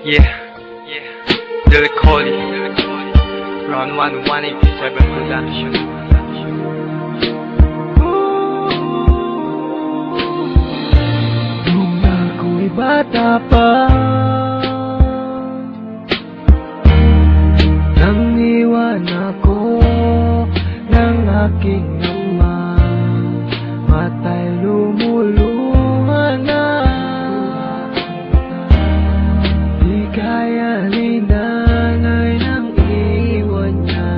Del Coli, Round 1, 187 Production. Nung ako'y bata pa, nang iwan ako ng aking ama, mata'y lumuluha na. Di kaya ni nanay nang iwan niya,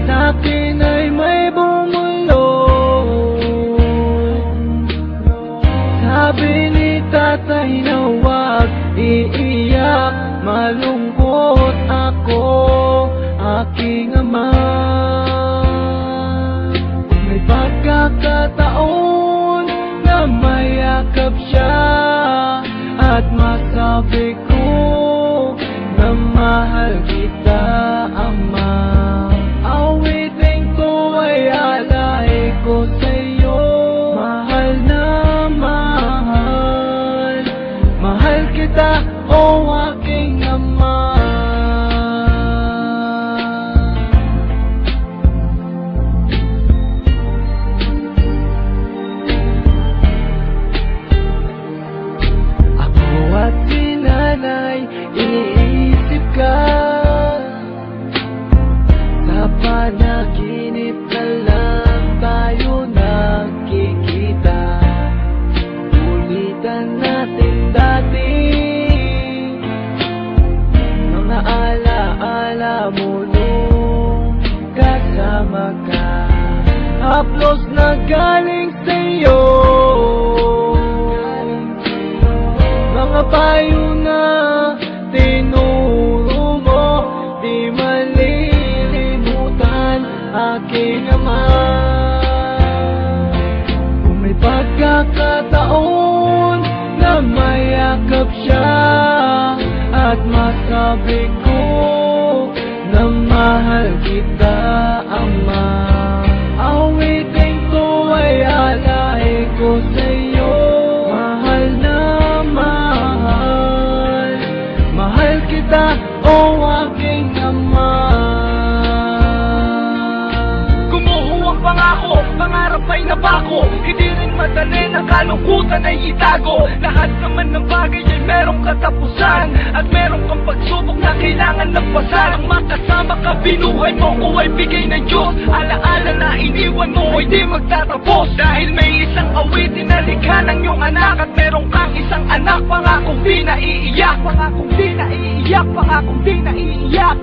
sa'kin ay may bumulong. Sabi ni tatay na huwag iiyak, malungkot ako, aking ama. May pagkakataon na mayakap siya at masabi ko na mahal kita, ama. Awitin ko ay alay ko sa'yo, mahal na mahal, mahal kita, o aking ama. Ako at si nanay, iniisip ka, sa panaginip na lang tayo nagkikita. Ulitan natin dati mga alaala mo nung kasama ka, haplos na galing sa'yo, mga payo na tinuro mo, di malilimutan, aking ama. Kung may pagkakataon na mayakap siya at masabi ko na mahal kita, ama. Awitin ko ay alay ko sa'yo, mahal na mahal, mahal kita, o aking ama. Gumuho ang pangako, pangarap ay napako, hindi rin madali na kalungkutan ay itago. Lahat naman ng bagay ay merong katapusan, at meron kang pagsubok na kailangan lagpasan. Ang makasama ka, binuhay mo ko ay bigay ng Diyos. Alaala na iniwan mo ay di magtatapos, dahil may isang awitin na likha ng iyong anak, at meron kang isang anak, pangakong di naiiyak, pangakong di naiiyak, pangakong di naiiyak.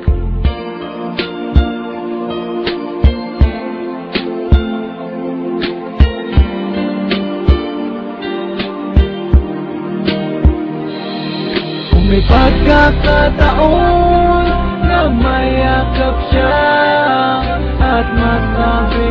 Kung may pagkakataon na mayakap siya at masabi